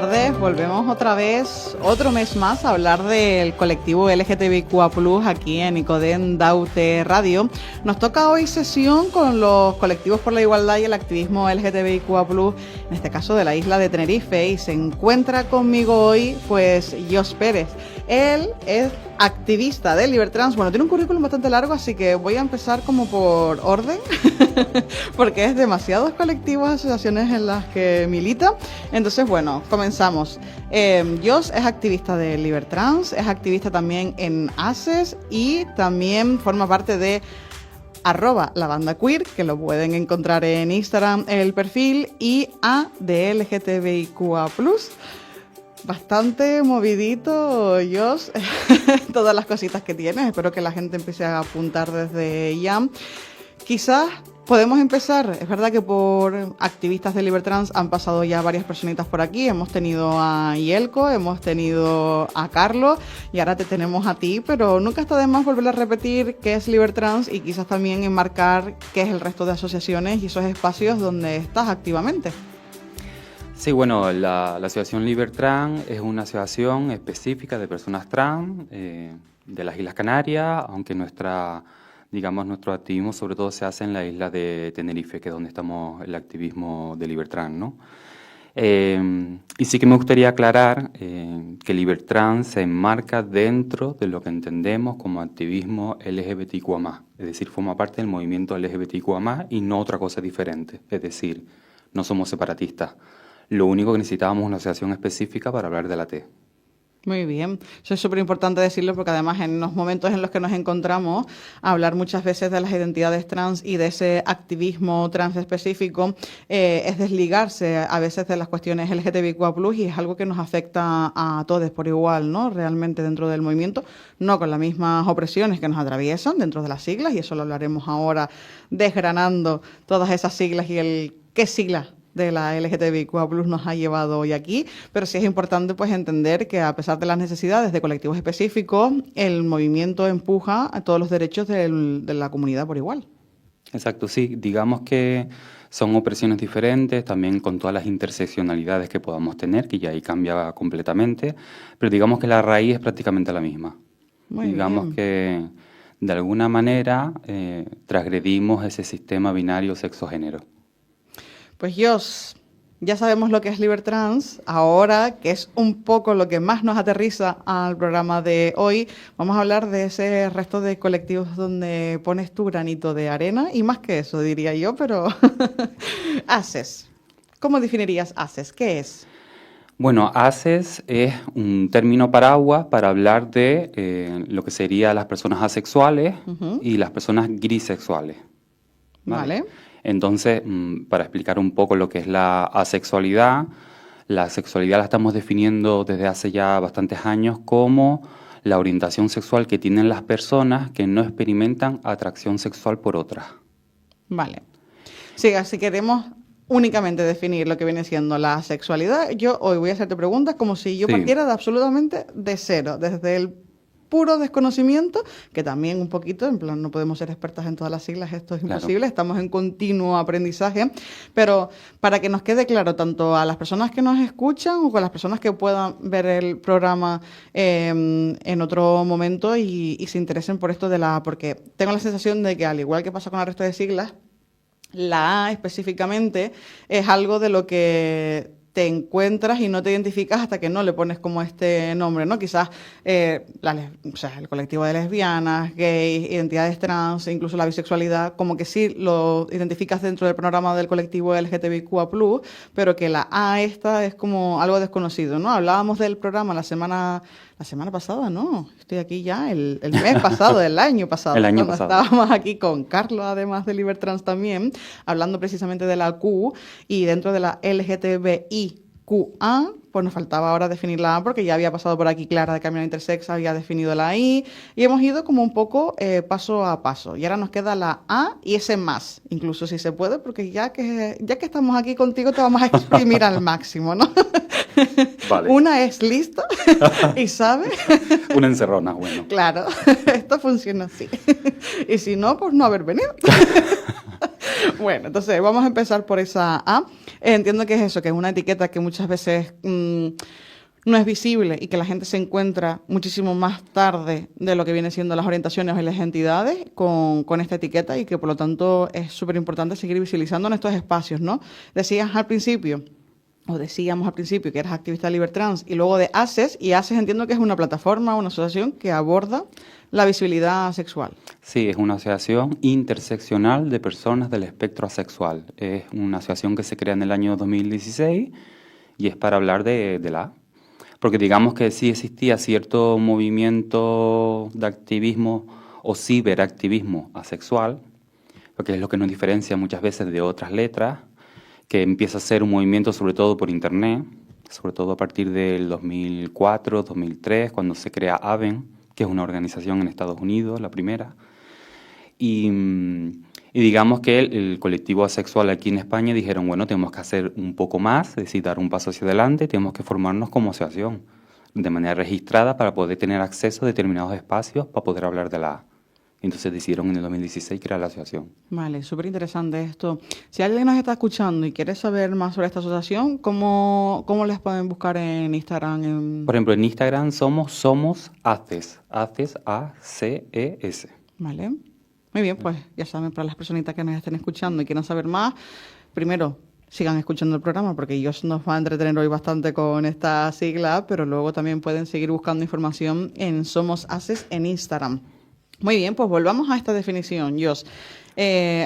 tardes. Volvemos otra vez, otro mes más, a hablar del colectivo LGTBIQA+ aquí en Nicodem Daute Radio. Nos toca hoy sesión con los colectivos por la igualdad y el activismo LGTBIQA+, en este caso de la isla de Tenerife, y se encuentra conmigo hoy, pues, Jos Pérez. Él es activista de Libertrans. Bueno, tiene un currículum bastante largo, así que voy a empezar como por orden, porque es demasiados colectivos, asociaciones en las que milita. Entonces, bueno, comenzamos. Jos es activista de Libertrans, es activista también en ACES y también forma parte de @labandaqueer, que lo pueden encontrar en Instagram, el perfil, y A de LGTBIQA+. Bastante movidito, Jos, todas las cositas que tienes. Espero que la gente empiece a apuntar desde ya. Quizás podemos empezar. Es verdad que por activistas de Libertrans han pasado ya varias personitas por aquí. Hemos tenido a Yelko, hemos tenido a Carlos y ahora te tenemos a ti, pero nunca está de más volver a repetir qué es Libertrans y quizás también enmarcar qué es el resto de asociaciones y esos espacios donde estás activamente. Sí, bueno, la asociación Libertrans es una asociación específica de personas trans de las Islas Canarias, aunque nuestro activismo sobre todo se hace en la isla de Tenerife, que es donde estamos el activismo de Libertrans, ¿no? Y sí que me gustaría aclarar que Libertrans se enmarca dentro de lo que entendemos como activismo LGBTIQA+, es decir, forma parte del movimiento LGBTIQA+, y no otra cosa diferente, es decir, no somos separatistas. Lo único que necesitábamos es una asociación específica para hablar de la T. Muy bien, eso es súper importante decirlo porque además en los momentos en los que nos encontramos a hablar muchas veces de las identidades trans y de ese activismo trans específico es desligarse a veces de las cuestiones LGTBIQA+, y es algo que nos afecta a todos por igual, ¿no? Realmente dentro del movimiento, no con las mismas opresiones que nos atraviesan dentro de las siglas, y eso lo hablaremos ahora desgranando todas esas siglas y el qué siglas de la LGTBIQA+ nos ha llevado hoy aquí, pero sí es importante pues entender que a pesar de las necesidades de colectivos específicos, el movimiento empuja a todos los derechos de la comunidad por igual. Exacto, sí, digamos que son opresiones diferentes, también con todas las interseccionalidades que podamos tener, que ya ahí cambia completamente, pero digamos que la raíz es prácticamente la misma. Digamos que de alguna manera transgredimos ese sistema binario sexo-género. Pues Jos, ya sabemos lo que es Libertrans. Ahora, que es un poco lo que más nos aterriza al programa de hoy, vamos a hablar de ese resto de colectivos donde pones tu granito de arena, y más que eso, diría yo, pero ACES. ¿Cómo definirías ACES? ¿Qué es? Bueno, ACES es un término paraguas para hablar de lo que serían las personas asexuales y las personas grisexuales. ¿Vale? Entonces, para explicar un poco lo que es la asexualidad, la sexualidad la estamos definiendo desde hace ya bastantes años como la orientación sexual que tienen las personas que no experimentan atracción sexual por otras. Vale. Sí, así queremos únicamente definir lo que viene siendo la sexualidad. Yo hoy voy a hacerte preguntas como si yo partiera de absolutamente de cero, desde el puro desconocimiento, que también un poquito, en plan, no podemos ser expertas en todas las siglas, esto es imposible, estamos en continuo aprendizaje, pero para que nos quede claro, tanto a las personas que nos escuchan o con las personas que puedan ver el programa en otro momento y se interesen por esto porque tengo la sensación de que, al igual que pasa con el resto de siglas, la A específicamente es algo de lo que te encuentras y no te identificas hasta que no le pones como este nombre, ¿no? Quizás el colectivo de lesbianas, gays, identidades trans, incluso la bisexualidad, como que sí lo identificas dentro del panorama del colectivo LGTBIQA+, pero que la A esta es como algo desconocido, ¿no? Hablábamos del programa la semana pasada, ¿no? Estoy aquí ya, el mes pasado, el año pasado. El año pasado. Estábamos aquí con Carlos, además de Libertrans también, hablando precisamente de la Q, y dentro de la LGTBIQA, pues nos faltaba ahora definir la A, porque ya había pasado por aquí Clara de Camino Intersex, había definido la I, y hemos ido como un poco paso a paso. Y ahora nos queda la A y ese más, incluso si se puede, porque ya que estamos aquí contigo te vamos a exprimir al máximo, ¿no? Vale. Una es lista y sabe. Una encerrona, bueno. Claro, esto funciona así. Y si no, pues no haber venido. Bueno, entonces vamos a empezar por esa A. Entiendo que es eso, que es una etiqueta que muchas veces no es visible y que la gente se encuentra muchísimo más tarde de lo que viene siendo las orientaciones y las entidades con esta etiqueta, y que por lo tanto es súper importante seguir visibilizando en estos espacios, ¿no? Decíamos al principio que eras activista Libertrans, y luego de ACES, y ACES entiendo que es una plataforma, una asociación que aborda la visibilidad sexual. Sí, es una asociación interseccional de personas del espectro asexual. Es una asociación que se crea en el año 2016 y es para hablar de la... Porque digamos que sí existía cierto movimiento de activismo o ciberactivismo asexual, porque es lo que nos diferencia muchas veces de otras letras, que empieza a ser un movimiento sobre todo por Internet, sobre todo a partir del 2004, 2003, cuando se crea AVEN, que es una organización en Estados Unidos, la primera. Y digamos que el colectivo asexual aquí en España dijeron, bueno, tenemos que hacer un poco más, es decir, dar un paso hacia adelante, tenemos que formarnos como asociación, de manera registrada para poder tener acceso a determinados espacios para poder hablar de la A. Entonces decidieron en el 2016 crear la asociación. Vale, súper interesante esto. Si alguien nos está escuchando y quiere saber más sobre esta asociación, ¿cómo les pueden buscar en Instagram? Por ejemplo, en Instagram somos ACES, ACES, A-C-E-S. Vale. Muy bien, pues ya saben, para las personitas que nos estén escuchando y quieran saber más, primero sigan escuchando el programa, porque ellos nos van a entretener hoy bastante con esta sigla, pero luego también pueden seguir buscando información en Somos ACES en Instagram. Muy bien, pues volvamos a esta definición, Jos.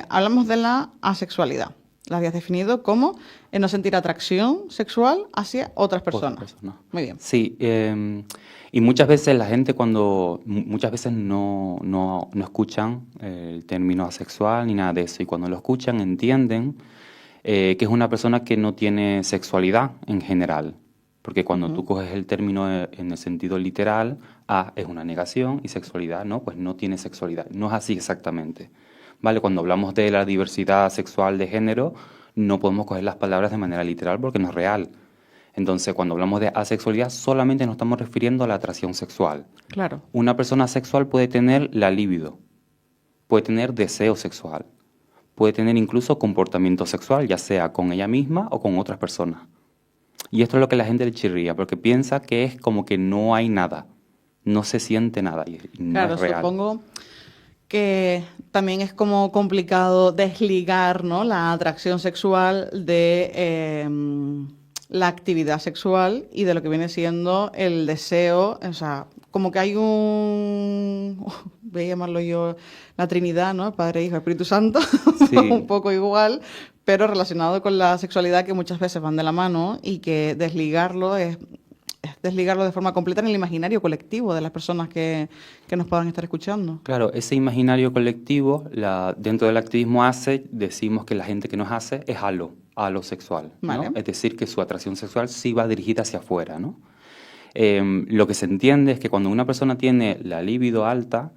Hablamos de la asexualidad. La habías definido como no sentir atracción sexual hacia otras personas. Muy bien. Sí, y muchas veces la gente muchas veces no escuchan el término asexual ni nada de eso, y cuando lo escuchan entienden que es una persona que no tiene sexualidad en general. Porque cuando tú coges el término en el sentido literal, A es una negación y sexualidad no, pues no tiene sexualidad. No es así exactamente. ¿Vale? Cuando hablamos de la diversidad sexual de género, no podemos coger las palabras de manera literal porque no es real. Entonces, cuando hablamos de asexualidad, solamente nos estamos refiriendo a la atracción sexual. Claro. Una persona asexual puede tener la libido, puede tener deseo sexual, puede tener incluso comportamiento sexual, ya sea con ella misma o con otras personas. Y esto es lo que la gente le chirría, porque piensa que es como que no hay nada, no se siente nada, y no claro, es real. Supongo que también es como complicado desligar, ¿no?, la atracción sexual de la actividad sexual y de lo que viene siendo el deseo. O sea, como que hay voy a llamarlo yo, la Trinidad, ¿no?, Padre, Hijo, Espíritu Santo, sí. Un poco igual, pero relacionado con la sexualidad, que muchas veces van de la mano, y que desligarlo es desligarlo de forma completa en el imaginario colectivo de las personas que nos puedan estar escuchando. Claro, ese imaginario colectivo, dentro del activismo ACE, decimos que la gente que nos hace es alosexual, vale. ¿no? Es decir, que su atracción sexual sí va dirigida hacia afuera, ¿no? Lo que se entiende es que cuando una persona tiene la libido alta,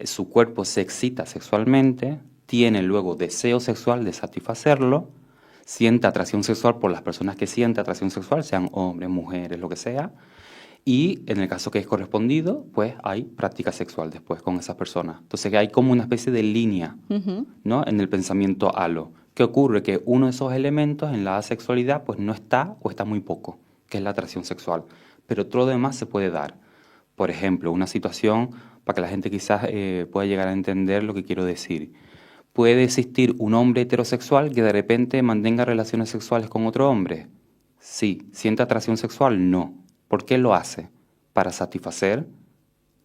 su cuerpo se excita sexualmente, tiene luego deseo sexual de satisfacerlo, siente atracción sexual por las personas que siente atracción sexual, sean hombres, mujeres, lo que sea, y en el caso que es correspondido, pues hay práctica sexual después con esas personas. Entonces hay como una especie de línea, ¿no?, en el pensamiento halo. ¿Qué ocurre? Que uno de esos elementos en la asexualidad pues no está o está muy poco, que es la atracción sexual, pero todo lo demás se puede dar. Por ejemplo, una situación para que la gente quizás pueda llegar a entender lo que quiero decir. ¿Puede existir un hombre heterosexual que de repente mantenga relaciones sexuales con otro hombre? Sí. ¿Siente atracción sexual? No. ¿Por qué lo hace? Para satisfacer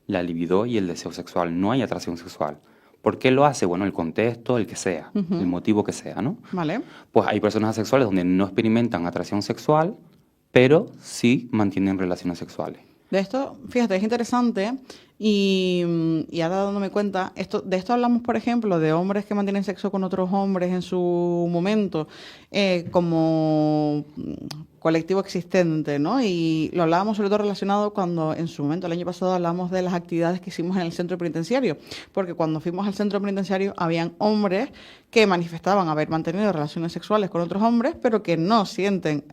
la libido y el deseo sexual. No hay atracción sexual. ¿Por qué lo hace? Bueno, el contexto, el que sea, el motivo que sea, ¿no? Vale. Pues hay personas asexuales donde no experimentan atracción sexual, pero sí mantienen relaciones sexuales. De esto, fíjate, es interesante, y ahora dándome cuenta, de esto hablamos, por ejemplo, de hombres que mantienen sexo con otros hombres en su momento, como colectivo existente, ¿no? Y lo hablábamos sobre todo relacionado cuando en su momento, el año pasado, hablamos de las actividades que hicimos en el centro penitenciario, porque cuando fuimos al centro penitenciario habían hombres que manifestaban haber mantenido relaciones sexuales con otros hombres, pero que no sienten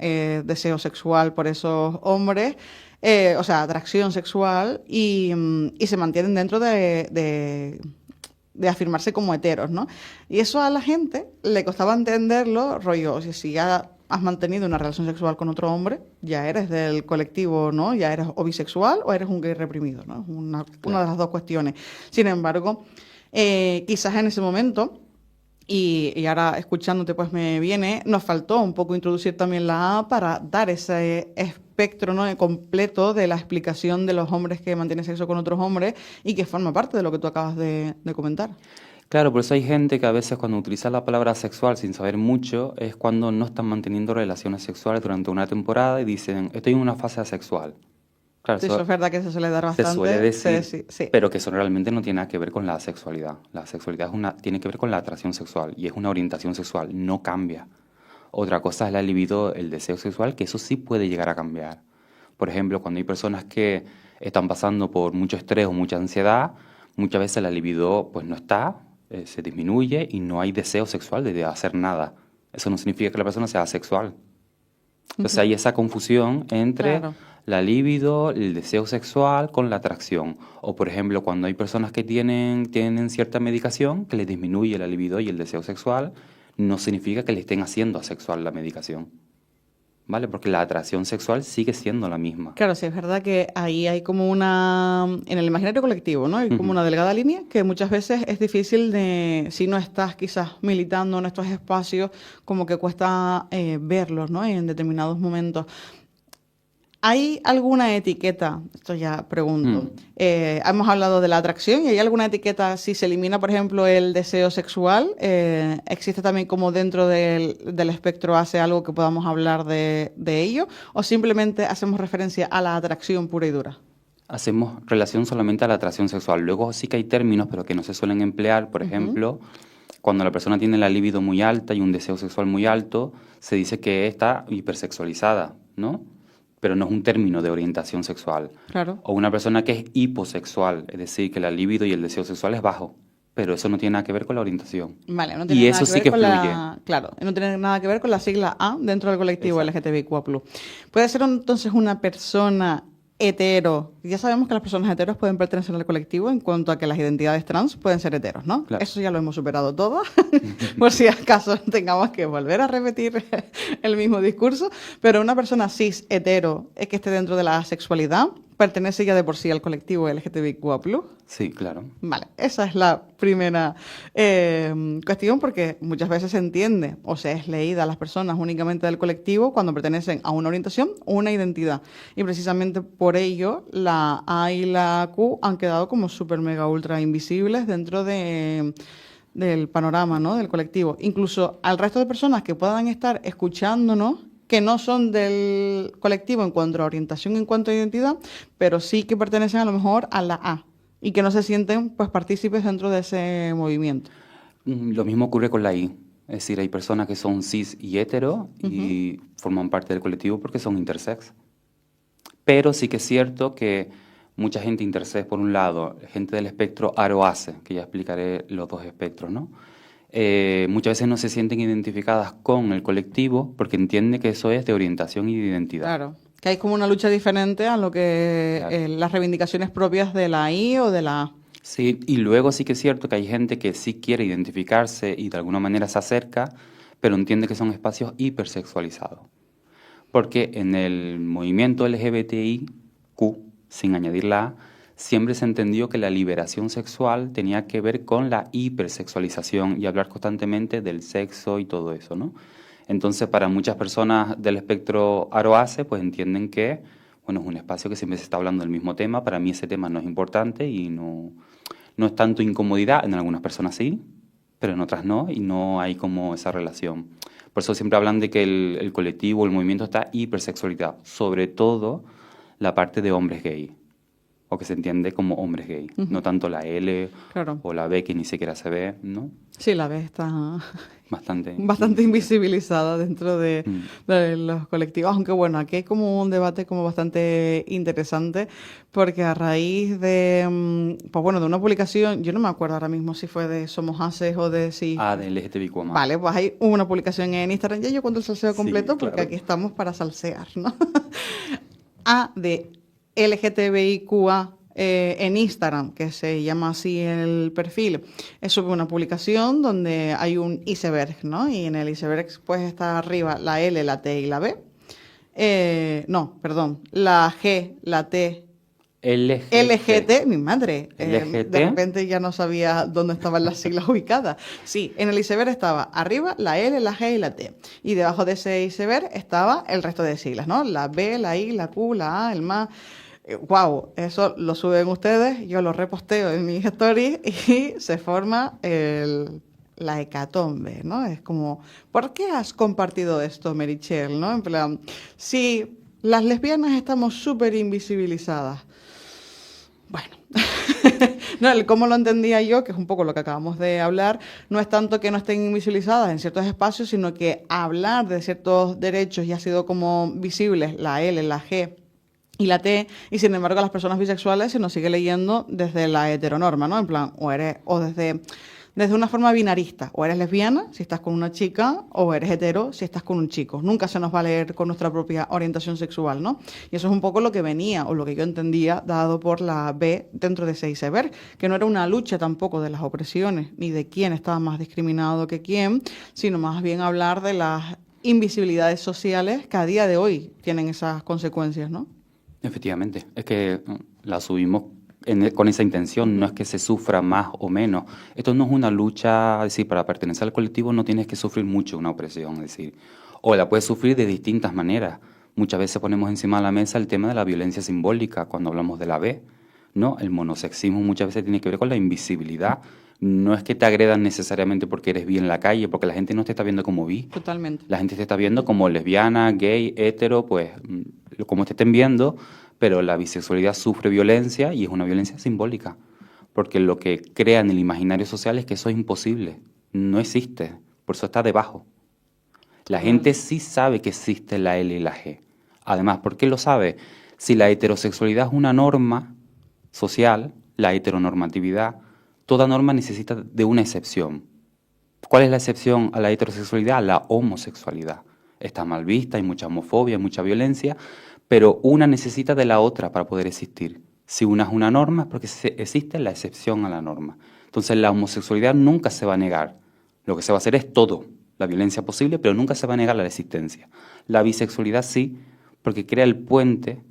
deseo sexual por esos hombres, o sea, atracción sexual, y se mantienen dentro de de afirmarse como heteros, ¿no? Y eso a la gente le costaba entenderlo, rollo, o sea, si ya has mantenido una relación sexual con otro hombre, ya eres del colectivo, ¿no? Ya eres o bisexual o eres un gay reprimido, ¿no? Una de las dos cuestiones. Sin embargo, quizás en ese momento, y ahora escuchándote pues me viene, nos faltó un poco introducir también la A para dar ese espectro, ¿no?, completo de la explicación de los hombres que mantienen sexo con otros hombres y que forma parte de lo que tú acabas de comentar. Claro, por eso hay gente que a veces cuando utiliza la palabra sexual sin saber mucho es cuando no están manteniendo relaciones sexuales durante una temporada y dicen, estoy en una fase asexual. Claro, Sí, eso es verdad que se suele dar bastante. Se suele decir, sí. pero que eso realmente no tiene nada que ver con la sexualidad. La sexualidad tiene que ver con la atracción sexual y es una orientación sexual, no cambia. Otra cosa es la libido, el deseo sexual, que eso sí puede llegar a cambiar. Por ejemplo, cuando hay personas que están pasando por mucho estrés o mucha ansiedad, muchas veces la libido pues no está, se disminuye y no hay deseo sexual de hacer nada. Eso no significa que la persona sea asexual. Entonces hay esa confusión entre la libido, el deseo sexual con la atracción. O por ejemplo, cuando hay personas que tienen cierta medicación que les disminuye la libido y el deseo sexual, no significa que le estén haciendo asexual la medicación. ¿Vale? Porque la atracción sexual sigue siendo la misma. Claro, sí, es verdad que ahí hay como en el imaginario colectivo, ¿no? Hay como una delgada línea que muchas veces es difícil de, si no estás quizás militando en estos espacios, como que cuesta verlos, ¿no? En determinados momentos. ¿Hay alguna etiqueta? Esto ya pregunto. Hemos hablado de la atracción y ¿hay alguna etiqueta si se elimina, por ejemplo, el deseo sexual? ¿Existe también como dentro del espectro hace algo que podamos hablar de ello? ¿O simplemente hacemos referencia a la atracción pura y dura? Hacemos relación solamente a la atracción sexual. Luego sí que hay términos, pero que no se suelen emplear. Por ejemplo, cuando la persona tiene la libido muy alta y un deseo sexual muy alto, se dice que está hipersexualizada, ¿no? Pero no es un término de orientación sexual. Claro. O una persona que es hiposexual, es decir, que la libido y el deseo sexual es bajo, pero eso no tiene nada que ver con la orientación. Vale, no tiene y nada eso que ver sí que con fluye. Claro, no tiene nada que ver con la sigla A dentro del colectivo Exacto. LGTBIQ+. Puede ser entonces una persona hetero. Ya sabemos que las personas heteros pueden pertenecer al colectivo en cuanto a que las identidades trans pueden ser heteros, ¿no? Claro. Eso ya lo hemos superado todo, por si acaso tengamos que volver a repetir el mismo discurso. Pero una persona cis hetero que esté dentro de la asexualidad pertenece ya de por sí al colectivo LGTBIQ+. Sí, claro. Vale, esa es la primera cuestión porque muchas veces se entiende o se es leída a las personas únicamente del colectivo cuando pertenecen a una orientación o una identidad. Y precisamente por ello la A y la Q han quedado como súper mega ultra invisibles dentro del panorama, ¿no?, del colectivo. Incluso al resto de personas que puedan estar escuchándonos, que no son del colectivo en cuanto a orientación, en cuanto a identidad, pero sí que pertenecen a lo mejor a la A y que no se sienten pues partícipes dentro de ese movimiento. Lo mismo ocurre con la I. Es decir, hay personas que son cis y hetero y forman parte del colectivo porque son intersex. Pero sí que es cierto que mucha gente intersex, por un lado, gente del espectro aro-ace, que ya explicaré los dos espectros, ¿no? Muchas veces no se sienten identificadas con el colectivo porque entienden que eso es de orientación y de identidad. Claro, que hay como una lucha diferente a lo que las reivindicaciones propias de la I o de la A. Sí, y luego sí que es cierto que hay gente que sí quiere identificarse y de alguna manera se acerca, pero entiende que son espacios hipersexualizados. Porque en el movimiento LGBTIQ, sin añadir la A, siempre se entendió que la liberación sexual tenía que ver con la hipersexualización y hablar constantemente del sexo y todo eso, ¿no? Entonces, para muchas personas del espectro aro-ace, pues entienden que, bueno, es un espacio que siempre se está hablando del mismo tema. Para mí ese tema no es importante y no es tanto incomodidad. En algunas personas sí, pero en otras no, y no hay como esa relación. Por eso siempre hablan de que el colectivo, el movimiento está hipersexualizado, sobre todo la parte de hombres gay, o que se entiende como hombres gay, no tanto la L o la B, que ni siquiera se ve, ¿no? Sí, la B está bastante invisibilizada dentro de los colectivos, aunque bueno, aquí hay como un debate como bastante interesante, porque a raíz de, pues bueno, de una publicación, yo no me acuerdo ahora mismo si fue de Somos Aces o de si... de LGTBIQ+. Vale, pues hay una publicación en Instagram, ya yo cuento el salseo completo, sí, claro, porque aquí estamos para salsear, ¿no? A de LGTBIQA en Instagram, que se llama así el perfil, sube una publicación donde hay un iceberg, ¿no? Y en el iceberg pues está arriba la L, la T y la B. No, perdón, la G, la T, LGT, mi madre. LGT. De repente ya no sabía dónde estaban las siglas ubicadas. Sí, en el iceberg estaba arriba la L, la G y la T. Y debajo de ese iceberg estaba el resto de siglas, ¿no? La B, la I, la Q, la A, el MA. Wow, eso lo suben ustedes, yo lo reposteo en mis stories y se forma la hecatombe, ¿no? Es como, ¿por qué has compartido esto, Meritxell, ¿no? En plan, sí, las lesbianas estamos súper invisibilizadas. Bueno, no, el cómo lo entendía yo, que es un poco lo que acabamos de hablar, no es tanto que no estén invisibilizadas en ciertos espacios, sino que hablar de ciertos derechos ya ha sido como visibles, la L, la G y la T, y sin embargo a las personas bisexuales se nos sigue leyendo desde la heteronorma, ¿no? En plan, o desde una forma binarista, o eres lesbiana si estás con una chica, o eres hetero si estás con un chico. Nunca se nos va a leer con nuestra propia orientación sexual, ¿no? Y eso es un poco lo que venía, o lo que yo entendía, dado por la B dentro de ese iceberg, que no era una lucha tampoco de las opresiones, ni de quién estaba más discriminado que quién, sino más bien hablar de las invisibilidades sociales que a día de hoy tienen esas consecuencias, ¿no? Efectivamente, es que la subimos con esa intención, no es que se sufra más o menos. Esto no es una lucha, es decir, para pertenecer al colectivo no tienes que sufrir mucho una opresión, es decir, o la puedes sufrir de distintas maneras. Muchas veces ponemos encima de la mesa el tema de la violencia simbólica cuando hablamos de la B, ¿no? El monosexismo muchas veces tiene que ver con la invisibilidad. No es que te agredan necesariamente porque eres bi en la calle, porque la gente no te está viendo como bi. Totalmente. La gente te está viendo como lesbiana, gay, hetero, pues como te estén viendo, pero la bisexualidad sufre violencia y es una violencia simbólica, porque lo que crea en el imaginario social es que eso es imposible, no existe, por eso está debajo. La gente sí sabe que existe la L y la G. Además, ¿por qué lo sabe? Si la heterosexualidad es una norma social, la heteronormatividad, toda norma necesita de una excepción. ¿Cuál es la excepción a la heterosexualidad? La homosexualidad. Está mal vista, hay mucha homofobia, hay mucha violencia, pero una necesita de la otra para poder existir. Si una es una norma es porque existe la excepción a la norma. Entonces la homosexualidad nunca se va a negar. Lo que se va a hacer es todo, la violencia posible, pero nunca se va a negar la existencia. La bisexualidad sí, porque crea el puente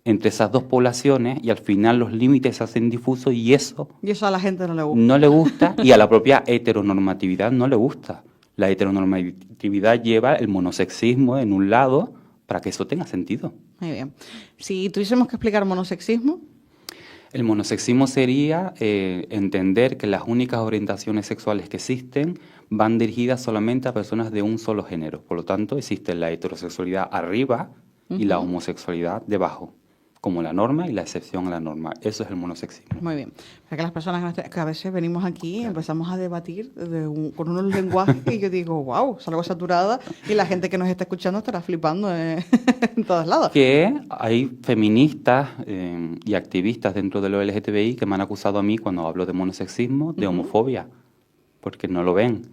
entre esas dos poblaciones y al final los límites se hacen difusos y eso a la gente no le gusta. No le gusta y a la propia heteronormatividad no le gusta. La heteronormatividad lleva el monosexismo en un lado para que eso tenga sentido. Muy bien. Si tuviésemos que explicar monosexismo. El monosexismo sería entender que las únicas orientaciones sexuales que existen van dirigidas solamente a personas de un solo género. Por lo tanto, existe la heterosexualidad arriba y la homosexualidad debajo, como la norma y la excepción a la norma. Eso es el monosexismo. Muy bien. Para que las personas que a veces venimos aquí y empezamos a debatir con unos lenguajes que yo digo, wow, salgo saturada y la gente que nos está escuchando estará flipando en todos lados. Que hay feministas y activistas dentro de lo LGTBI que me han acusado a mí cuando hablo de monosexismo, de homofobia, porque no lo ven.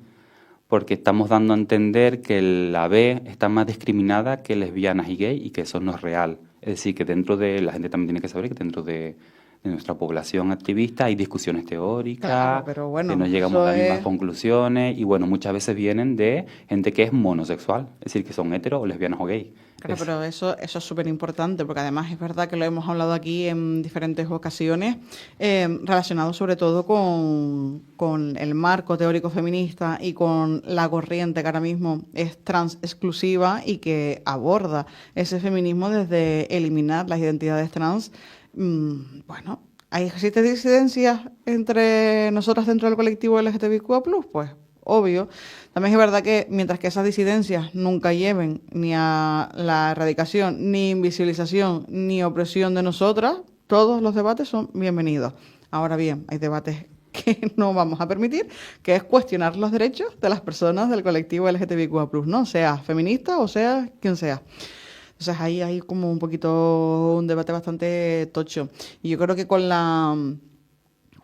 Porque estamos dando a entender que la B está más discriminada que lesbianas y gay y que eso no es real. Es decir, que dentro de, la gente también tiene que saber que dentro de nuestra población activista hay discusiones teóricas, claro, pero bueno, que no llegamos a las mismas conclusiones y bueno, muchas veces vienen de gente que es monosexual, es decir, que son heteros o lesbianas o gay. Claro, pero eso es súper importante porque además es verdad que lo hemos hablado aquí en diferentes ocasiones, relacionado sobre todo con el marco teórico feminista y con la corriente que ahora mismo es trans exclusiva y que aborda ese feminismo desde eliminar las identidades trans. Bueno, ¿existen disidencias entre nosotras dentro del colectivo LGTBIQ+? Pues obvio. También es verdad que mientras que esas disidencias nunca lleven ni a la erradicación, ni invisibilización, ni opresión de nosotras, todos los debates son bienvenidos. Ahora bien, hay debates que no vamos a permitir, que es cuestionar los derechos de las personas del colectivo LGTBIQ+, ¿no? Sea feminista o sea quien sea. Entonces ahí hay como un poquito un debate bastante tocho. Y yo creo que con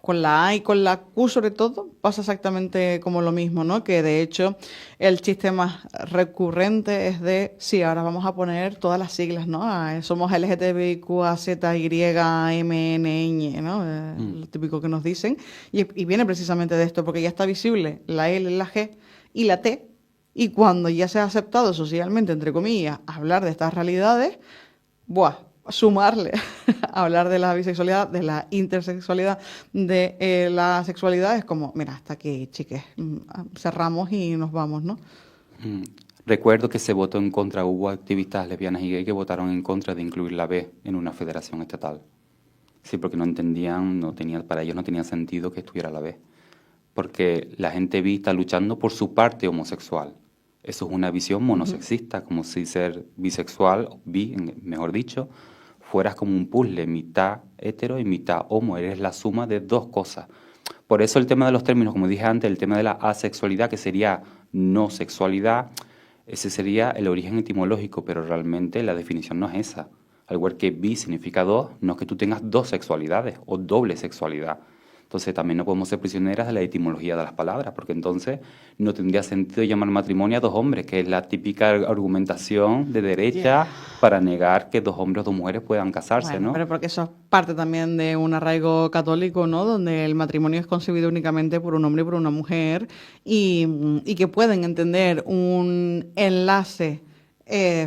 con la A y con la Q sobre todo pasa exactamente como lo mismo, ¿no? Que de hecho el chiste más recurrente es de, sí, ahora vamos a poner todas las siglas, ¿no? Somos LGTBIQAZYMNñ, ¿no? Lo típico que nos dicen. Y viene precisamente de esto, porque ya está visible la L, la G y la T. Y cuando ya se ha aceptado socialmente, entre comillas, hablar de estas realidades, ¡buah! Sumarle a hablar de la bisexualidad, de la intersexualidad, de la sexualidad, es como, mira, hasta aquí, chiques, cerramos y nos vamos, ¿no? Recuerdo que se votó en contra, hubo activistas lesbianas y gays que votaron en contra de incluir la B en una federación estatal. Sí, porque no entendían, para ellos no tenía sentido que estuviera la B. Porque la gente bi está luchando por su parte homosexual. Eso es una visión monosexista, como si ser bisexual, mejor dicho, fueras como un puzzle, mitad hetero y mitad homo, eres la suma de dos cosas. Por eso el tema de los términos, como dije antes, el tema de la asexualidad, que sería no sexualidad, ese sería el origen etimológico, pero realmente la definición no es esa. Al igual que bi significa dos, no es que tú tengas dos sexualidades o doble sexualidad. Entonces también no podemos ser prisioneras de la etimología de las palabras, porque entonces no tendría sentido llamar matrimonio a dos hombres, que es la típica argumentación de derecha para negar que dos hombres o dos mujeres puedan casarse, bueno, ¿no? Pero porque eso es parte también de un arraigo católico, ¿no? Donde el matrimonio es concebido únicamente por un hombre y por una mujer y que pueden entender un enlace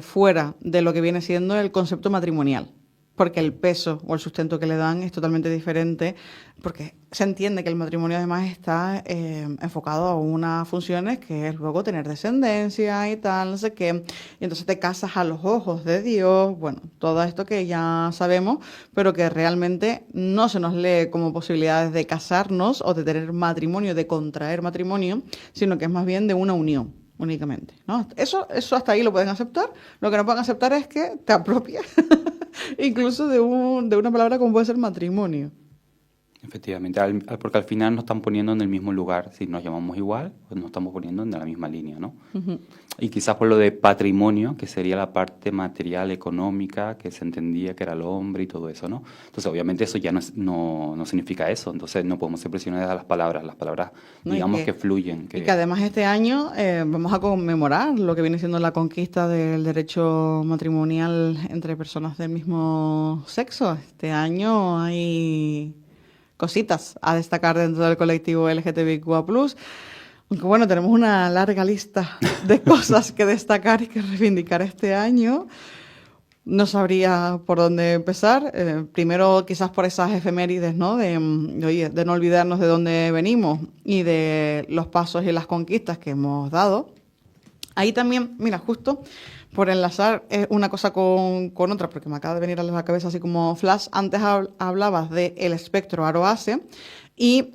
fuera de lo que viene siendo el concepto matrimonial. Porque el peso o el sustento que le dan es totalmente diferente, porque se entiende que el matrimonio además está enfocado a unas funciones que es luego tener descendencia y tal, no sé qué, y entonces te casas a los ojos de Dios, bueno, todo esto que ya sabemos, pero que realmente no se nos lee como posibilidades de casarnos o de tener matrimonio, de contraer matrimonio, sino que es más bien de una unión. Únicamente, ¿no? Eso hasta ahí lo pueden aceptar. Lo que no pueden aceptar es que te apropies incluso de una palabra como puede ser matrimonio. Efectivamente, porque al final nos están poniendo en el mismo lugar. Si nos llamamos igual, pues nos estamos poniendo en la misma línea, ¿no? Y quizás por lo de patrimonio, que sería la parte material, económica, que se entendía que era el hombre y todo eso, ¿no? Entonces, obviamente, eso ya no significa eso. Entonces, no podemos ser prisioneros de las palabras. Las palabras, digamos, que fluyen. Y que además este año vamos a conmemorar lo que viene siendo la conquista del derecho matrimonial entre personas del mismo sexo. Este año hay cositas a destacar dentro del colectivo LGTBIQA+. Aunque bueno, tenemos una larga lista de cosas que destacar y que reivindicar este año. No sabría por dónde empezar. Primero, quizás por esas efemérides, ¿no? De no olvidarnos de dónde venimos y de los pasos y las conquistas que hemos dado. Ahí también, mira, justo por enlazar una cosa con otra, porque me acaba de venir a la cabeza así como flash. Antes hablabas del espectro Aroase y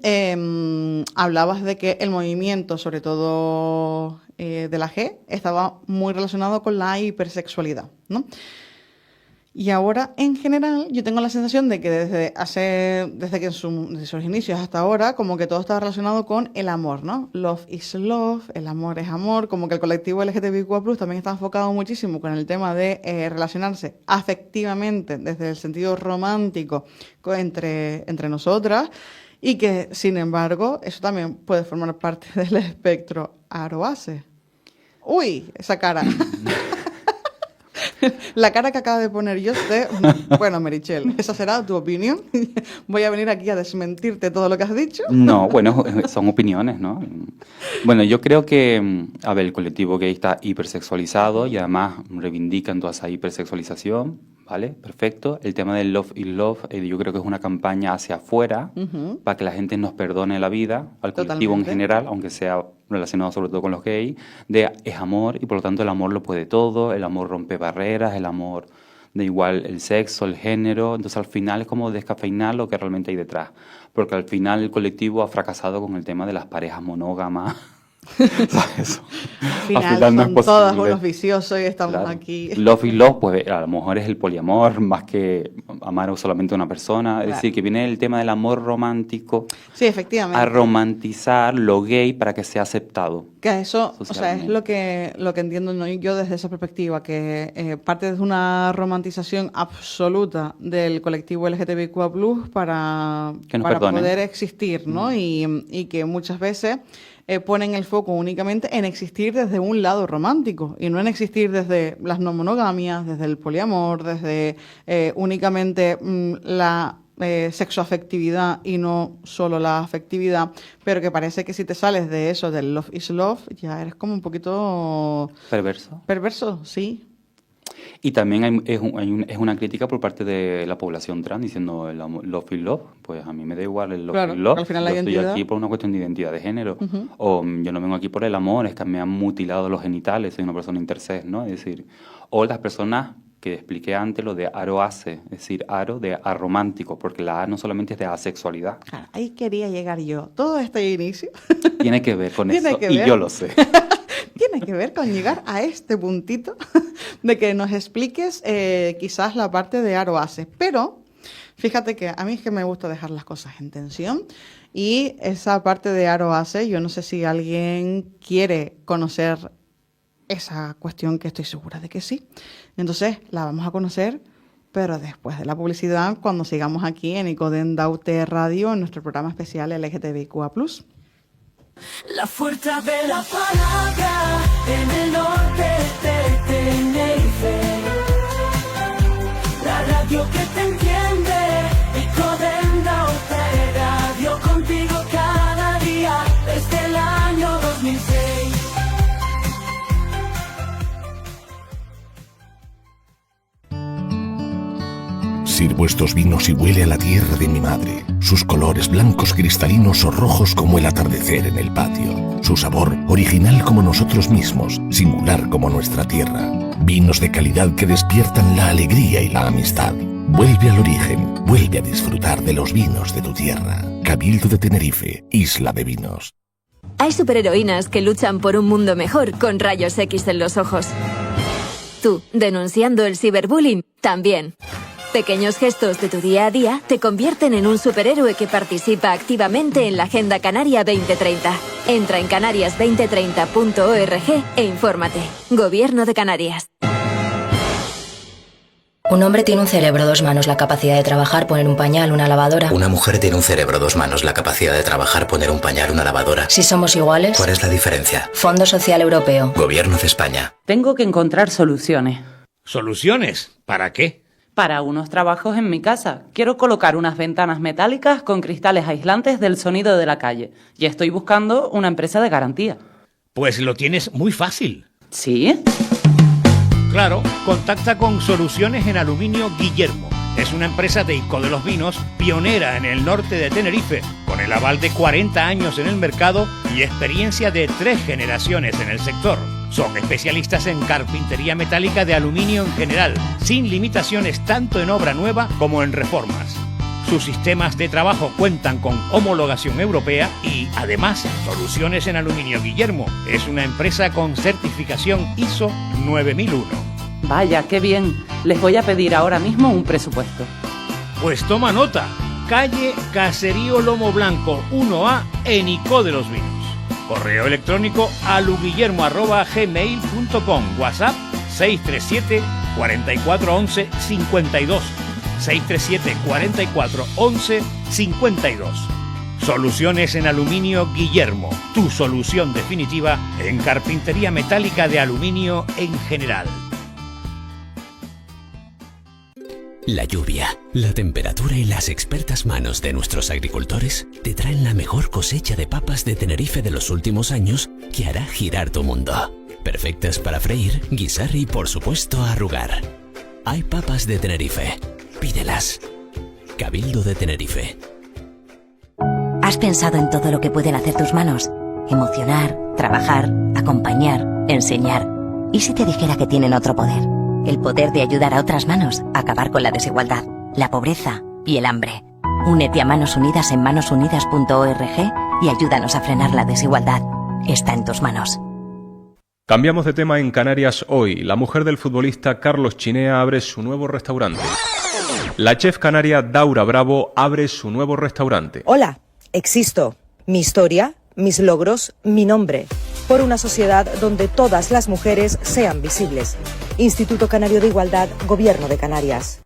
hablabas de que el movimiento, sobre todo de la G, estaba muy relacionado con la hipersexualidad, ¿no? Y ahora, en general, yo tengo la sensación de que desde que de sus inicios hasta ahora, como que todo está relacionado con el amor, ¿no? Love is love, el amor es amor, como que el colectivo LGTBIQ+, también está enfocado muchísimo con el tema de relacionarse afectivamente, desde el sentido romántico, entre nosotras, y que, sin embargo, eso también puede formar parte del espectro Aroase. ¡Uy! Esa cara. La cara que acaba de poner yo bueno, Meritxell, esa será tu opinión. Voy a venir aquí a desmentirte todo lo que has dicho. No, bueno, son opiniones, ¿no? Bueno, yo creo que, a ver, el colectivo gay está hipersexualizado y además reivindican toda esa hipersexualización, ¿vale? Perfecto. El tema del love is love, yo creo que es una campaña hacia afuera para que la gente nos perdone la vida, al colectivo en general, aunque sea relacionado sobre todo con los gays, es amor y por lo tanto el amor lo puede todo, el amor rompe barreras, el amor da igual el sexo, el género, entonces al final es como descafeinar lo que realmente hay detrás, porque al final el colectivo ha fracasado con el tema de las parejas monógamas ¿Sabes? Al final son todos unos viciosos y estamos aquí. Love y love, pues a lo mejor es el poliamor más que amar solamente a una persona. Es decir, que viene el tema del amor romántico. Sí, efectivamente. A romantizar lo gay para que sea aceptado. Que eso, o sea, es lo que entiendo yo desde esa perspectiva, que parte de una romantización absoluta del colectivo LGTBIQ+, para poder existir, ¿no? Y que muchas veces ponen el foco únicamente en existir desde un lado romántico y no en existir desde las no monogamias, desde el poliamor, desde únicamente la sexoafectividad y no solo la afectividad, pero que parece que si te sales de eso, del love is love, ya eres como un poquito... Perverso. Perverso, sí. Y también es una crítica por parte de la población trans diciendo el love is love. Pues a mí me da igual el love is love. Al final yo estoy aquí por una cuestión de identidad de género. O yo no vengo aquí por el amor, es que me han mutilado los genitales, soy una persona intersex, ¿no? Es decir, o las personas que expliqué antes, lo de aroase, es decir, aro de aromántico, porque la A no solamente es de asexualidad. Claro, ahí quería llegar yo. Todo este inicio tiene que ver con eso, y yo lo sé. Tiene que ver con llegar a este puntito de que nos expliques quizás la parte de aroase. Pero fíjate que a mí es que me gusta dejar las cosas en tensión y esa parte de aroase, yo no sé si alguien quiere conocer esa cuestión, que estoy segura de que sí. Entonces la vamos a conocer, pero después de la publicidad, cuando sigamos aquí en Icoden Daute Radio, en nuestro programa especial LGTBIQA+. La fuerza de la palabra en el norte de Tenerife. La radio que te entiende, Icoden Daute Radio, contigo cada día desde el año 2006. Sirvo estos vinos y huele a la tierra de mi madre. Sus colores blancos cristalinos o rojos como el atardecer en el patio. Su sabor original como nosotros mismos, singular como nuestra tierra. Vinos de calidad que despiertan la alegría y la amistad. Vuelve al origen, vuelve a disfrutar de los vinos de tu tierra. Cabildo de Tenerife, Isla de Vinos. Hay superheroínas que luchan por un mundo mejor con rayos X en los ojos. Tú, denunciando el ciberbullying, también. Pequeños gestos de tu día a día te convierten en un superhéroe que participa activamente en la Agenda Canaria 2030. Entra en canarias2030.org e infórmate. Gobierno de Canarias. Un hombre tiene un cerebro, 2 manos, la capacidad de trabajar, poner un pañal, una lavadora. Una mujer tiene un cerebro, 2 manos, la capacidad de trabajar, poner un pañal, una lavadora. Si somos iguales... ¿Cuál es la diferencia? Fondo Social Europeo. Gobierno de España. Tengo que encontrar soluciones. ¿Soluciones? ¿Para qué? Para unos trabajos en mi casa. Quiero colocar unas ventanas metálicas con cristales aislantes del sonido de la calle. Y estoy buscando una empresa de garantía. Pues lo tienes muy fácil. ¿Sí? Claro, contacta con Soluciones en Aluminio Guillermo. Es una empresa de Ico de los Vinos, pionera en el norte de Tenerife, con el aval de 40 años en el mercado y experiencia de 3 generaciones en el sector. Son especialistas en carpintería metálica de aluminio en general, sin limitaciones tanto en obra nueva como en reformas. Sus sistemas de trabajo cuentan con homologación europea y, además, Soluciones en Aluminio Guillermo es una empresa con certificación ISO 9001. Vaya, qué bien. Les voy a pedir ahora mismo un presupuesto. Pues toma nota. Calle Caserío Lomo Blanco 1A en Ico de los Vinos. Correo electrónico aluguillermo@gmail.com. WhatsApp 637 44 11 52. 637 44 11 52. Soluciones en Aluminio Guillermo, tu solución definitiva en carpintería metálica de aluminio en general. La lluvia, la temperatura y las expertas manos de nuestros agricultores te traen la mejor cosecha de papas de Tenerife de los últimos años que hará girar tu mundo. Perfectas para freír, guisar y, por supuesto, arrugar. Hay papas de Tenerife. Pídelas. Cabildo de Tenerife. ¿Has pensado en todo lo que pueden hacer tus manos? Emocionar, trabajar, acompañar, enseñar. ¿Y si te dijera que tienen otro poder? El poder de ayudar a otras manos a acabar con la desigualdad, la pobreza y el hambre. Únete a Manos Unidas en manosunidas.org y ayúdanos a frenar la desigualdad. está en tus manos. Cambiamos de tema en Canarias hoy. La mujer del futbolista Carlos Chinea abre su nuevo restaurante. La chef canaria Daura Bravo abre su nuevo restaurante. Hola, existo. Mi historia, mis logros, mi nombre. Por una sociedad donde todas las mujeres sean visibles. Instituto Canario de Igualdad, Gobierno de Canarias.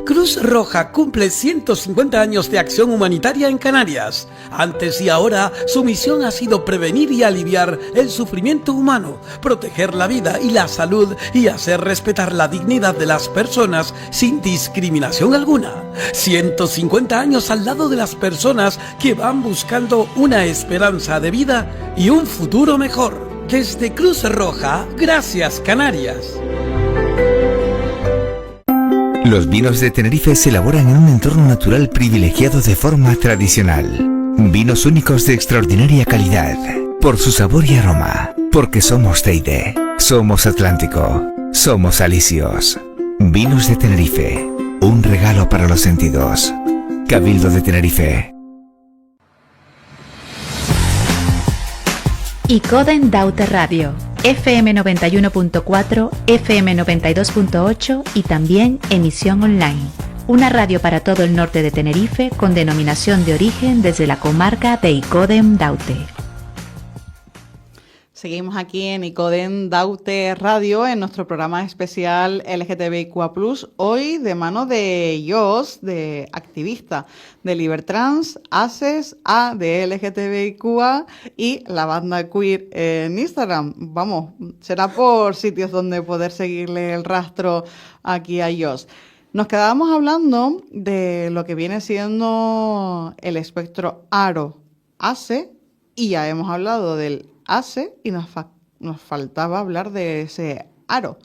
Cruz Roja cumple 150 años de acción humanitaria en Canarias. Antes y ahora, su misión ha sido prevenir y aliviar el sufrimiento humano, proteger la vida y la salud y hacer respetar la dignidad de las personas sin discriminación alguna. 150 años al lado de las personas que van buscando una esperanza de vida y un futuro mejor. Desde Cruz Roja, gracias Canarias. Los vinos de Tenerife se elaboran en un entorno natural privilegiado de forma tradicional. Vinos únicos de extraordinaria calidad, por su sabor y aroma, porque somos Teide, somos Atlántico, somos alisios. Vinos de Tenerife, un regalo para los sentidos. Cabildo de Tenerife. Icoden Daute Radio, FM 91.4, FM 92.8 y también emisión online. Una radio para todo el norte de Tenerife con denominación de origen desde la comarca de Icoden Daute. Seguimos aquí en Icoden Daute Radio en nuestro programa especial LGTBIQA+, hoy de mano de Jos, de activista de Libertrans, ACES, A de LGTBIQA y la banda queer en Instagram. Vamos, será por sitios donde poder seguirle el rastro aquí a Jos. Nos quedábamos hablando de lo que viene siendo el espectro ARO-ACE y ya hemos hablado del ACE y nos faltaba hablar de ese aro.